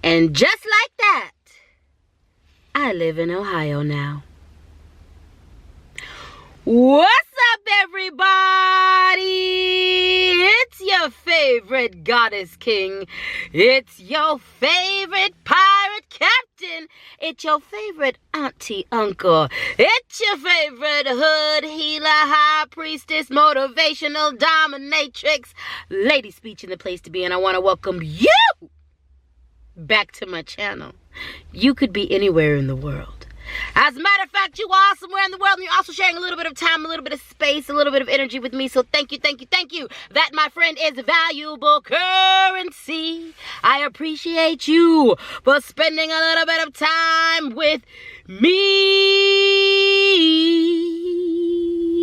And just like that, I live in Ohio now. What's up, everybody? It's your favorite goddess king. It's your favorite pirate captain. It's your favorite auntie uncle. It's your favorite hood healer, high priestess, motivational dominatrix, LadySpeech in the place to be. And I want to welcome you back to my channel. You could be anywhere in the world. As a matter of fact, you are somewhere in the world, and you're also sharing a little bit of time, a little bit of space, a little bit of energy with me. So thank you, thank you, thank you. That, my friend, is valuable currency. I appreciate you for spending a little bit of time with me.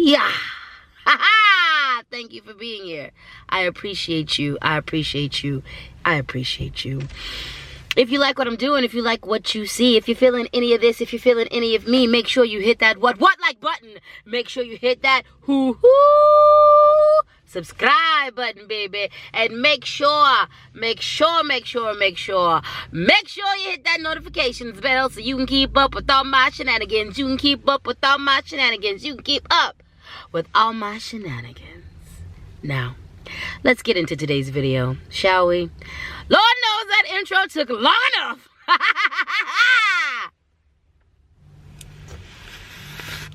Yeah. Ha-ha! Thank you for being here. I appreciate you. I appreciate you. I appreciate you. If you like what I'm doing, if you like what you see, if you're feeling any of this, if you're feeling any of me, make sure you hit that what like button. Make sure you hit that subscribe button, baby. And make sure you hit that notifications bell so you can keep up with all my shenanigans. You can keep up with all my shenanigans. You can keep up with all my shenanigans. Now, let's get into today's video, shall we? Lord knows that intro took long enough.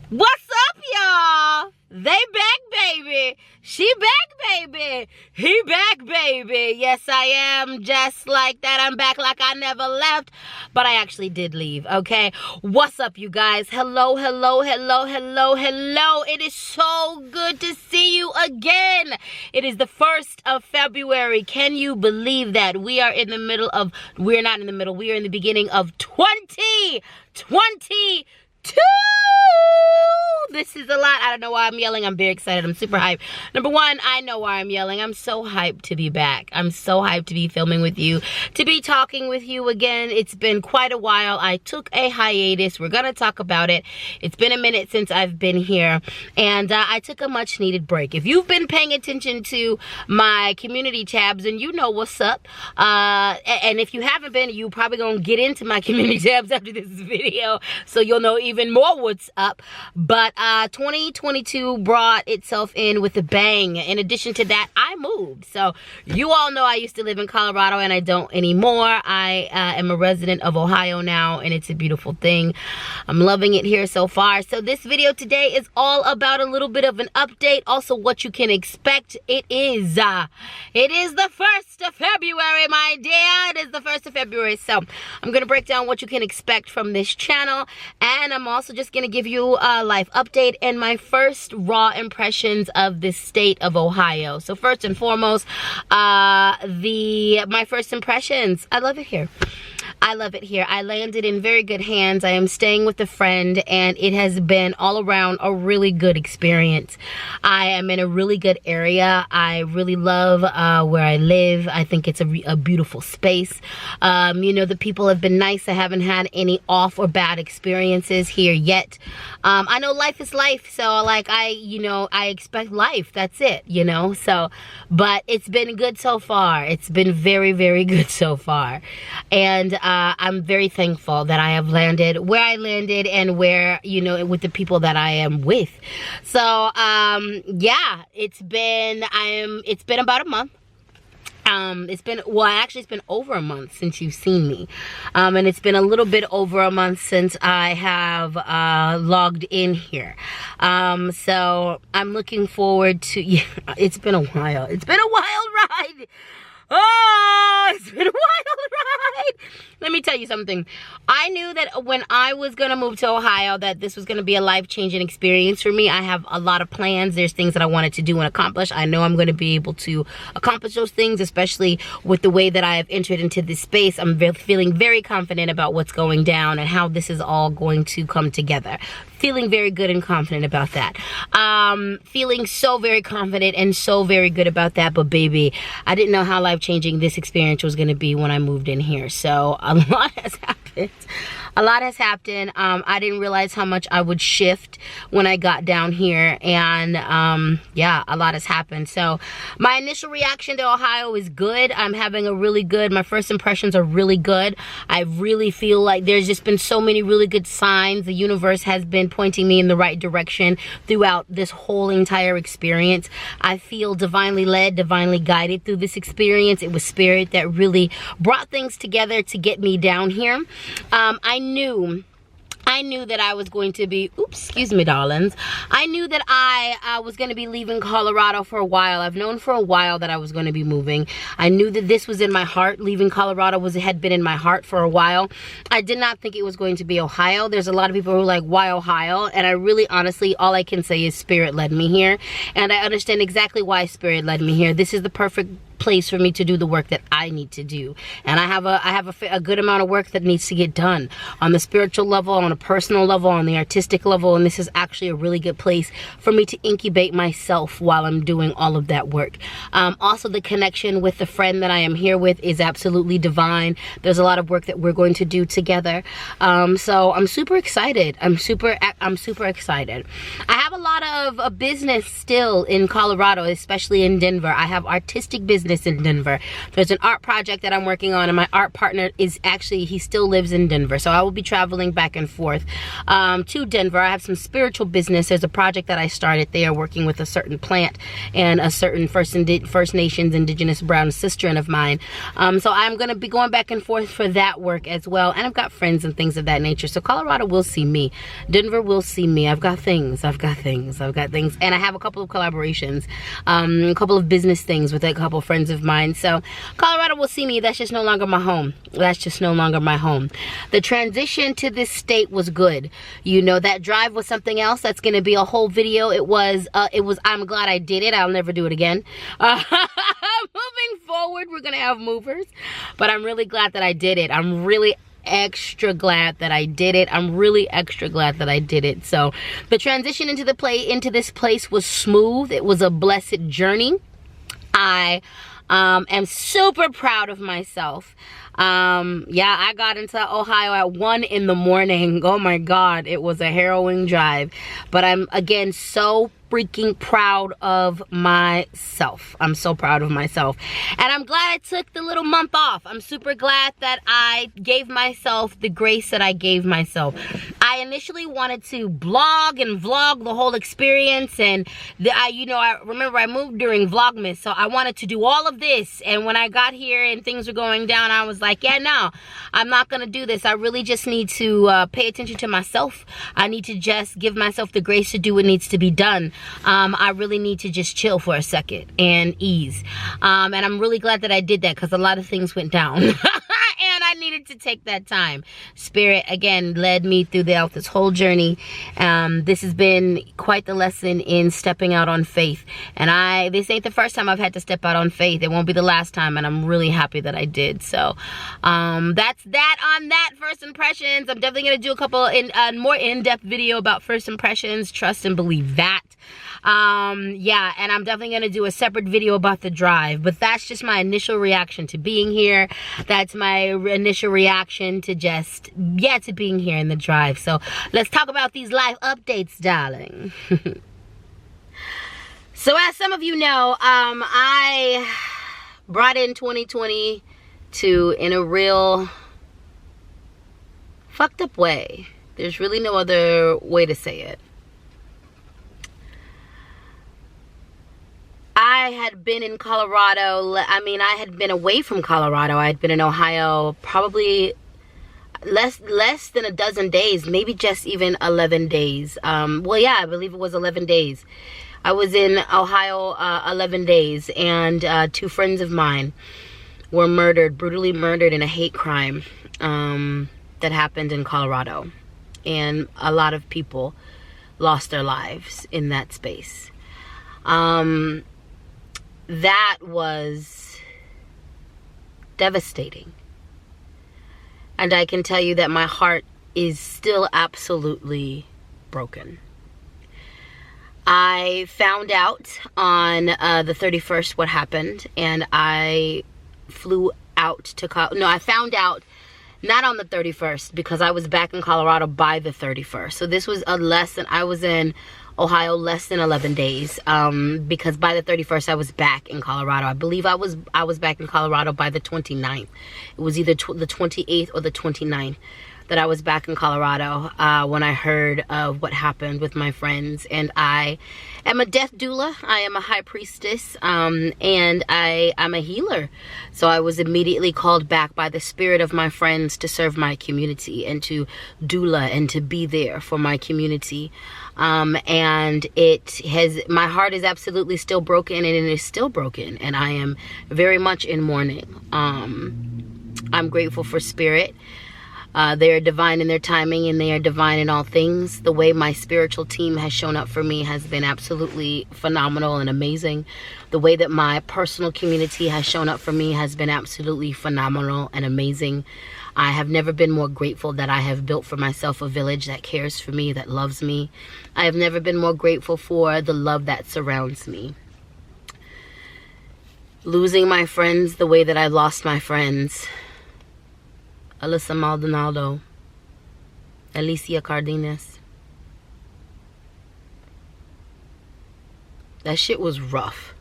What's up, y'all? They back, baby. She back, baby. He back, baby. Yes, I am. Just like that. I'm back like I never left. But I actually did leave, okay? What's up, you guys? Hello, hello, hello, hello, hello. It is so good to see you again. It is the 1st of February. Can you believe that? We are in the middle of, we're not in the middle. We are in the beginning of 2022. This is a lot. I don't know why I'm yelling. I'm very excited. I'm super hyped. Number one, I know why I'm yelling. I'm so hyped to be back. I'm so hyped to be filming with you, to be talking with you again. It's been quite a while. I took a hiatus. We're going to talk about it. It's been a minute since I've been here, and I took a much needed break. If you've been paying attention to my community tabs, and you know what's up, and if you haven't been, you probably going to get into my community tabs after this video, so you'll know even more what's up. But 2022 brought itself in with a bang. In addition to that, I moved. So you all know I used to live in Colorado, and I don't anymore. I am a resident of Ohio now, and it's a beautiful thing. I'm loving it here so far. So this video today is all about a little bit of an update, also what you can expect. It is the 1st of February, my dear. It is the 1st of February. So I'm going to break down what you can expect from this channel, and I'm also just going to give you a life update and my first raw impressions of the state of Ohio. So first and foremost, my first impressions. I love it here. I love it here. I landed in very good hands. I am staying with a friend, and it has been all around a really good experience. I am in a really good area. I really love where I live. I think it's a beautiful space. You know, the people have been nice. I haven't had any off or bad experiences here yet. I know life is life, so like I expect life. That's it, you know. So, but it's been good so far. It's been very, very good so far, and I'm very thankful that I have landed where I landed and where, you know, with the people that I am with. So, yeah, it's been about a month. It's been over a month since you've seen me. And it's been a little bit over a month since I have logged in here. So I'm looking forward to, yeah, it's been a while. It's been a wild ride. Oh, it's been a wild ride. Let me tell you something. I knew that when I was going to move to Ohio that this was going to be a life-changing experience for me. I have a lot of plans. There's things that I wanted to do and accomplish. I know I'm going to be able to accomplish those things, especially with the way that I have entered into this space. I'm feeling very confident about what's going down and how this is all going to come together. Feeling very good and confident about that. Feeling so very confident and so very good about that. But baby, I didn't know how life-changing this experience was going to be when I moved in here. So a lot has happened. A lot has happened. I didn't realize how much I would shift when I got down here, and yeah, a lot has happened. So my initial reaction to Ohio is good. I'm having a really good, my first impressions are really good. I really feel like there's just been so many really good signs. The universe has been pointing me in the right direction throughout this whole entire experience. I feel divinely led, divinely guided through this experience. It was spirit that really brought things together to get me down here. I knew that I was going to be, oops, excuse me, darlings. I knew that I was going to be leaving Colorado for a while. I've known for a while that I was going to be moving. I knew that this was in my heart. Leaving Colorado had been in my heart for a while. I did not think it was going to be Ohio. There's a lot of people who are like, why Ohio? And I really, honestly, all I can say is spirit led me here. And I understand exactly why spirit led me here. This is the perfect place for me to do the work that I need to do, and I have a good amount of work that needs to get done on the spiritual level, on a personal level, on the artistic level, and this is actually a really good place for me to incubate myself while I'm doing all of that work. Also, the connection with the friend that I am here with is absolutely divine. There's a lot of work that we're going to do together, so I'm super excited. I'm super excited. I have a lot of business still in Colorado, especially in Denver. I have artistic business in Denver. There's an art project that I'm working on, and my art partner is actually, he still lives in Denver, so I will be traveling back and forth to Denver. I have some spiritual business. There's a project that I started there working with a certain plant and a certain First Nations Indigenous brown sister of mine, so I'm going to be going back and forth for that work as well, and I've got friends and things of that nature. So Colorado will see me, Denver will see me. I've got things, and I have a couple of collaborations, a couple of business things with a couple of friends of mine. So Colorado will see me. That's just no longer my home. That's just no longer my home. The transition to this state was good. You know, that drive was something else. That's going to be a whole video. It was, I'm glad I did it. I'll never do it again. Moving forward, we're going to have movers, but I'm really glad that I did it. I'm really extra glad that I did it. I'm really extra glad that I did it. So the transition into this place was smooth. It was a blessed journey. I am super proud of myself. Yeah, I got into Ohio at 1 in the morning. Oh my God, it was a harrowing drive. But I'm, again, so freaking proud of myself. I'm so proud of myself. And I'm glad I took the little month off. I'm super glad that I gave myself the grace that I gave myself. I initially wanted to blog and vlog the whole experience, and I remember I moved during Vlogmas, so I wanted to do all of this. And when I got here and things were going down, I was like, yeah, no, I'm not gonna do this. I really just need to pay attention to myself. I need to just give myself the grace to do what needs to be done. I really need to just chill for a second and ease. And I'm really glad that I did that, because a lot of things went down. And I needed to take that time. Spirit, again, led me throughout this whole journey. This has been quite the lesson in stepping out on faith. And this ain't the first time I've had to step out on faith. It won't be the last time, and I'm really happy that I did. So that's that on that first impressions. I'm definitely going to do a couple more in-depth video about first impressions. Trust and believe that. Yeah, and I'm definitely going to do a separate video about the drive, but that's just my initial reaction to being here. That's my initial reaction to just, yeah, to being here in the drive. So let's talk about these life updates, darling. So as some of you know, I brought in 2022 in a real fucked up way. There's really no other way to say it. I had been in Colorado, I had been away from Colorado. I had been in Ohio probably less than a dozen days, maybe just even 11 days. Well, yeah, I believe it was 11 days. I was in Ohio 11 days, and 2 friends of mine were murdered, brutally murdered in a hate crime that happened in Colorado. And a lot of people lost their lives in that space. That was devastating. And I can tell you that my heart is still absolutely broken. I found out on the 31st what happened, and I flew out to I found out Not on the 31st, because I was back in Colorado by the 31st. So this was I was in Ohio less than 11 days, because by the 31st I was back in Colorado. I believe I was back in Colorado by the 29th. It was either the 28th or the 29th that I was back in Colorado when I heard of what happened with my friends. And I am a death doula. I am a high priestess, and I'm a healer. So I was immediately called back by the spirit of my friends to serve my community and to doula and to be there for my community. And my heart is absolutely still broken, and it is still broken, and I am very much in mourning. I'm grateful for spirit. They are divine in their timing, and they are divine in all things. The way my spiritual team has shown up for me has been absolutely phenomenal and amazing. The way that my personal community has shown up for me has been absolutely phenomenal and amazing. I have never been more grateful that I have built for myself a village that cares for me, that loves me. I have never been more grateful for the love that surrounds me. Losing my friends the way that I lost my friends. Alyssa Maldonado, Alicia Cardenas. That shit was rough.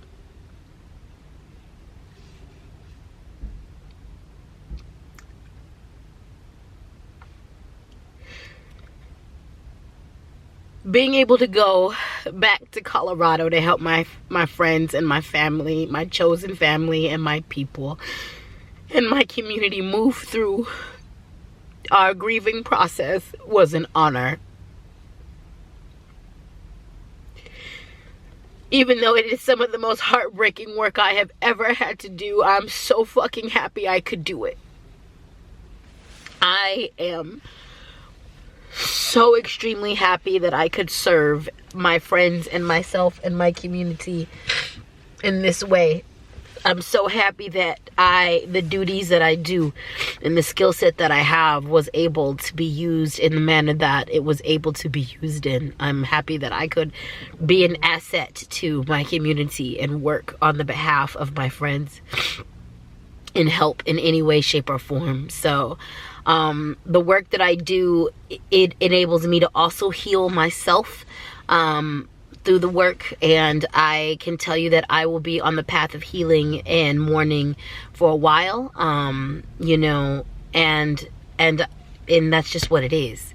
Being able to go back to Colorado to help my friends and my family, my chosen family and my people and my community move through our grieving process was an honor. Even though it is some of the most heartbreaking work I have ever had to do, I'm so fucking happy I could do it. I am so extremely happy that I could serve my friends and myself and my community in this way. I'm so happy that the duties that I do and the skill set that I have was able to be used in the manner that it was able to be used in. I'm happy that I could be an asset to my community and work on the behalf of my friends and help in any way, shape, or form. So the work that I do, it enables me to also heal myself through the work, and I can tell you that I will be on the path of healing and mourning for a while, you know, and that's just what it is.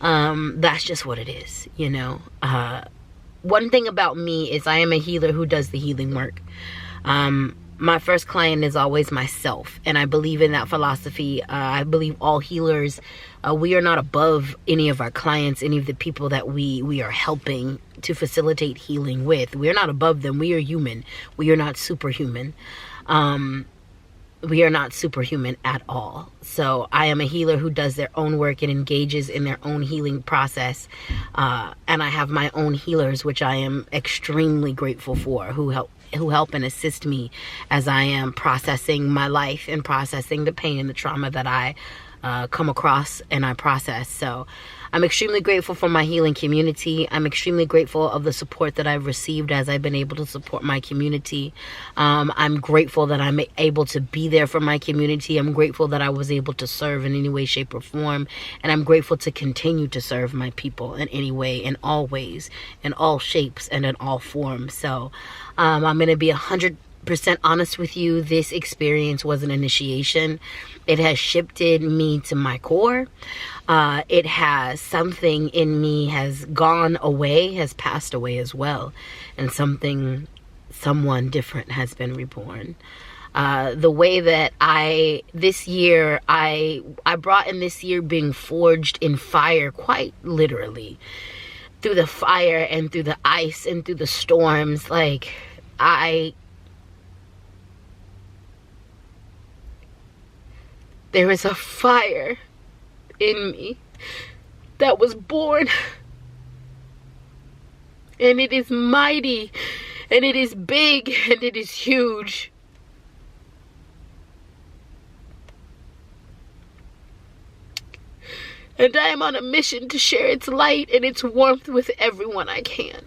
That's just what it is, you know. One thing about me is I am a healer who does the healing work. My first client is always myself, and I believe in that philosophy. I believe all healers, we are not above any of our clients, any of the people that we are helping to facilitate healing with. We are not above them. We are human. We are not superhuman. We are not superhuman at all. So I am a healer who does their own work and engages in their own healing process. And I have my own healers, which I am extremely grateful for, who help and assist me as I am processing my life and processing the pain and the trauma that I come across and I process. So I'm extremely grateful for my healing community. I'm extremely grateful of the support that I've received as I've been able to support my community. I'm grateful that I'm able to be there for my community. I'm grateful that I was able to serve in any way, shape, or form. And I'm grateful to continue to serve my people in any way, in all ways, in all shapes, and in all forms. So I'm going to be 100% honest with you. This experience was an initiation. It has shifted me to my core. It has something in me has gone away, has passed away as well, and someone different has been reborn. The way that I brought in this year being forged in fire, quite literally, through the fire and through the ice and through the storms. Like, there is a fire in me that was born, and it is mighty, and it is big, and it is huge. And I am on a mission to share its light and its warmth with everyone I can.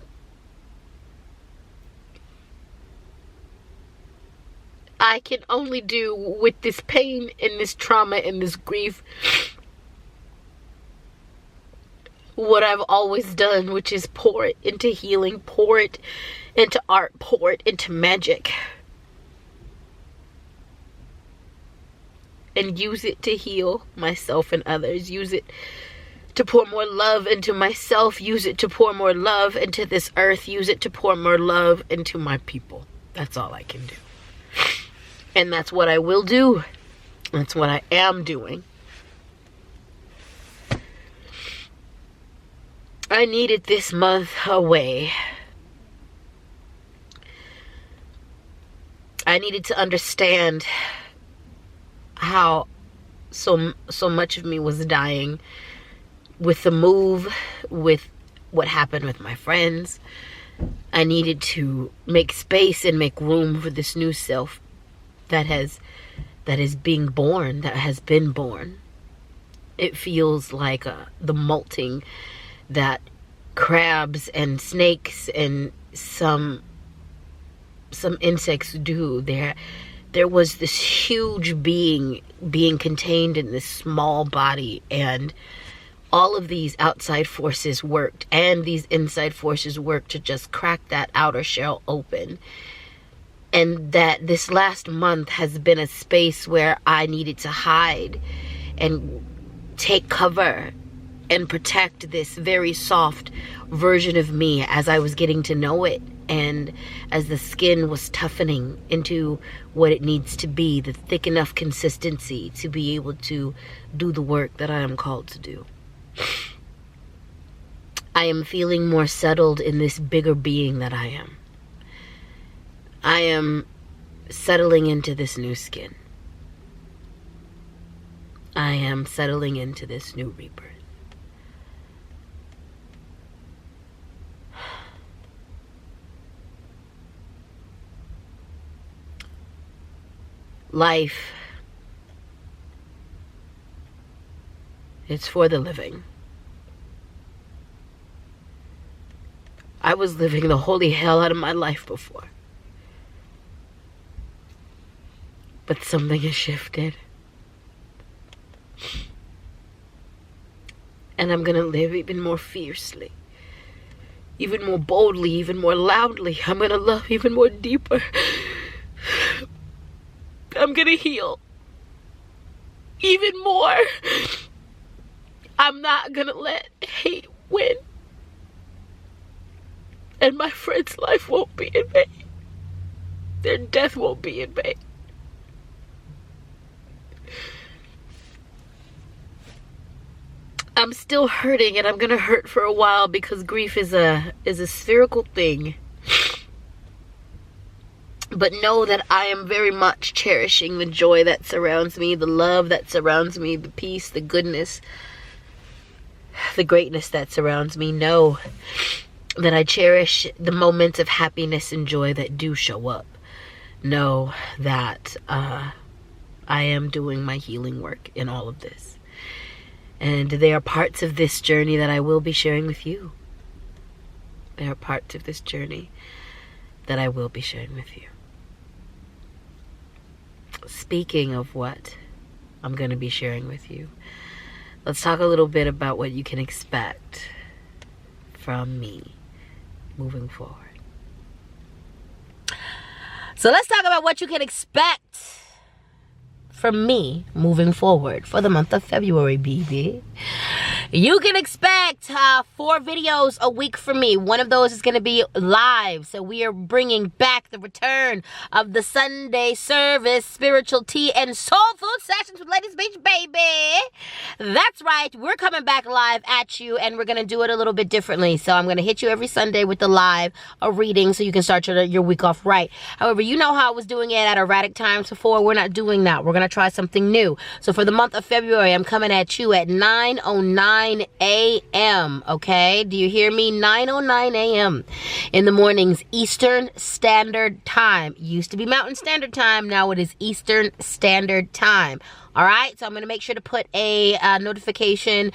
I can only do with this pain and this trauma and this grief what I've always done, which is pour it into healing, pour it into art, pour it into magic, and use it to heal myself and others. Use it to pour more love into myself. Use it to pour more love into this earth. Use it to pour more love into my people. That's all I can do. And that's what I will do. That's what I am doing. I needed this month away. I needed to understand how so much of me was dying with the move, with what happened with my friends. I needed to make space and make room for this new self that is being born, that has been born. It feels like the molting that crabs and snakes and some insects do. There was this huge being contained in this small body, and all of these outside forces worked, and these inside forces worked to just crack that outer shell open. And that this last month has been a space where I needed to hide and take cover and protect this very soft version of me as I was getting to know it, and as the skin was toughening into what it needs to be, the thick enough consistency to be able to do the work that I am called to do. I am feeling more settled in this bigger being that I am. I am settling into this new skin. I am settling into this new rebirth. Life, it's for the living. I was living the holy hell out of my life before. But something has shifted. And I'm gonna live even more fiercely, even more boldly, even more loudly. I'm gonna love even more deeper. I'm gonna heal even more. I'm not gonna let hate win. And my friend's life won't be in vain. Their death won't be in vain. I'm still hurting, and I'm gonna hurt for a while, because grief is a spherical thing. But know that I am very much cherishing the joy that surrounds me, the love that surrounds me, the peace, the goodness, the greatness that surrounds me. Know that I cherish the moments of happiness and joy that do show up. Know that I am doing my healing work in all of this. And there are parts of this journey that I will be sharing with you. There are parts of this journey that I will be sharing with you. Speaking of what I'm going to be sharing with you, let's talk a little bit about what you can expect from me moving forward. So let's talk about what you can expect from me moving forward for the month of February, baby. You can expect 4 videos a week from me. One of those is going to be live. So we are bringing back the return of the Sunday service, spiritual tea, and soul food sessions with LadySpeech, baby. That's right. We're coming back live at you, and we're going to do it a little bit differently. So I'm going to hit you every Sunday with the live, a reading, so you can start your week off right. However, you know how I was doing it at erratic times before. We're not doing that. We're going to try something new. So for the month of February, I'm coming at you at 9:09 a.m. Okay, do you hear me? 9:09 a.m. in the mornings, Eastern Standard Time. Used to be Mountain Standard Time, now it is Eastern Standard Time. All right, so I'm going to make sure to put a notification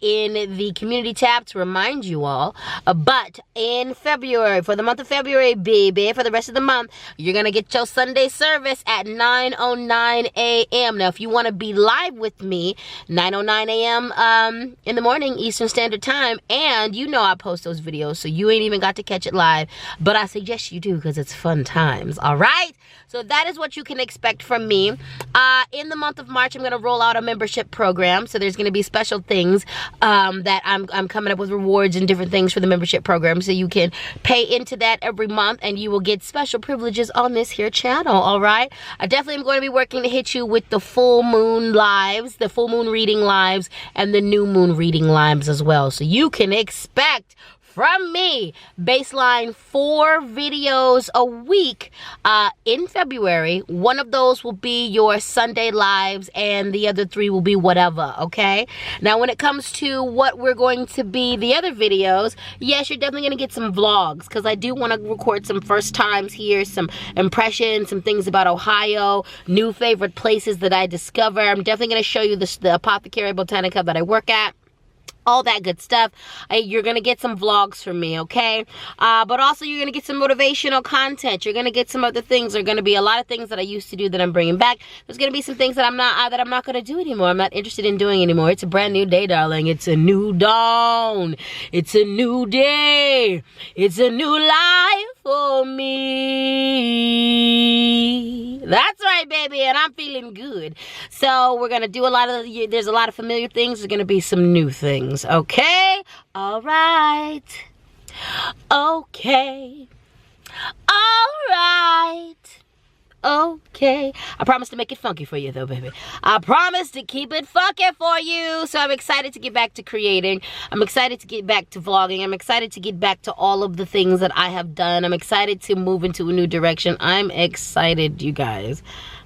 in the community tab to remind you all. But in February, for the month of February, baby, for the rest of the month, you're going to get your Sunday service at 9:09 a.m. Now, if you want to be live with me, 9:09 a.m. In the morning, Eastern Standard Time, and you know I post those videos, so you ain't even got to catch it live, but I suggest you do because it's fun times, all right? So that is what you can expect from me. In the month of March, I'm going to roll out a membership program. So there's going to be special things that I'm coming up with, rewards and different things for the membership program. So you can pay into that every month and you will get special privileges on this here channel, all right? I definitely am going to be working to hit you with the full moon lives, the full moon reading lives, and the new moon reading lives as well. So you can expect from me, baseline 4 videos a week in February. One of those will be your Sunday lives and the other 3 will be whatever, okay? Now, when it comes to what we're going to be the other videos, yes, you're definitely going to get some vlogs because I do want to record some first times here, some impressions, some things about Ohio, new favorite places that I discover. I'm definitely going to show you the Apothecary Botanica that I work at. All that good stuff. You're going to get some vlogs from me, okay? But also you're going to get some motivational content. You're going to get some other things. There are going to be a lot of things that I used to do that I'm bringing back. There's going to be some things that I'm not going to do anymore. I'm not interested in doing anymore. It's a brand new day, darling. It's a new dawn. It's a new day. It's a new life for me. That's right, baby, and I'm feeling good. So we're going to do there's a lot of familiar things. There's going to be some new things. Okay, all right, okay, all right, okay. I promise to make it funky for you though, baby. I promise to keep it funky for you. So I'm excited to get back to creating. I'm excited to get back to vlogging. I'm excited to get back to all of the things that I have done. I'm excited to move into a new direction. I'm excited, you guys.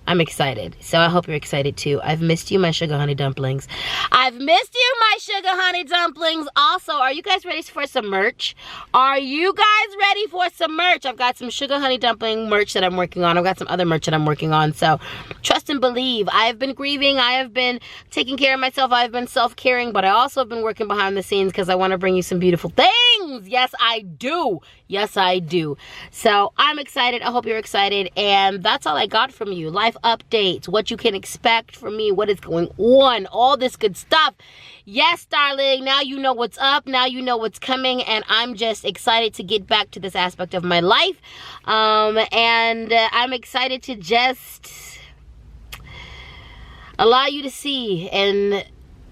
I'm excited. So I hope you're excited too. I've missed you, my Suga Honey Dumplings. I've missed you, my Suga Honey Dumplings. Also, are you guys ready for some merch? Are you guys ready for some merch? I've got some Suga Honey Dumpling merch that I'm working on. I've got some other merch that I'm working on. So trust and believe. I have been grieving. I have been taking care of myself. I've been self-caring, but I also have been working behind the scenes because I want to bring you some beautiful things. Yes, I do. Yes, I do. So I'm excited. I hope you're excited. And that's all I got from you. Life updates, what you can expect from me, what is going on, all this good stuff. Yes, darling, now you know what's up, now you know what's coming, and I'm just excited to get back to this aspect of my life. And I'm excited to just allow you to see, and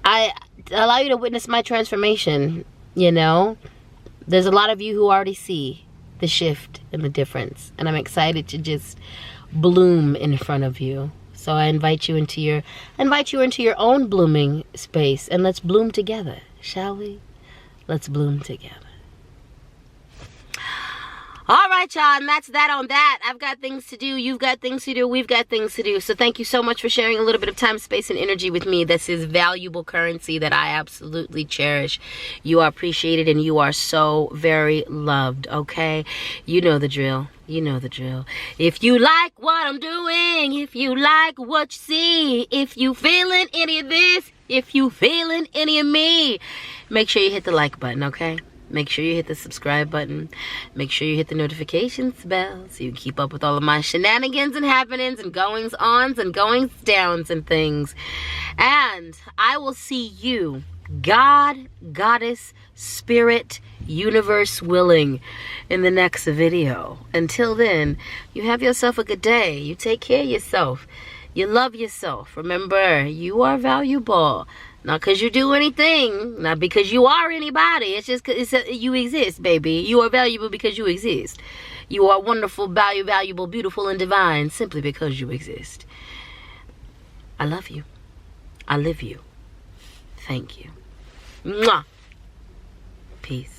I allow you to witness my transformation. You know, there's a lot of you who already see the shift and the difference, and I'm excited to just bloom in front of you. So I invite you into your own blooming space, and let's bloom together, shall we? Let's bloom together. All right, y'all, and that's that on that. I've got things to do. You've got things to do. We've got things to do. So thank you so much for sharing a little bit of time, space, and energy with me. This is valuable currency that I absolutely cherish. You are appreciated, and you are so very loved, okay? You know the drill. You know the drill. If you like what I'm doing, if you like what you see, if you feeling any of this, if you feeling any of me, make sure you hit the like button, okay? Make sure you hit the subscribe button. Make sure you hit the notifications bell so you keep up with all of my shenanigans and happenings and goings-ons and goings-downs and things. And I will see you, God, Goddess, Spirit, Universe willing, in the next video. Until then, you have yourself a good day. You take care of yourself. You love yourself. Remember, you are valuable. Not because you do anything, not because you are anybody. It's just because you exist, baby. You are valuable because you exist. You are wonderful, valuable, beautiful, and divine simply because you exist. I love you. I live you. Thank you. Mwah. Peace.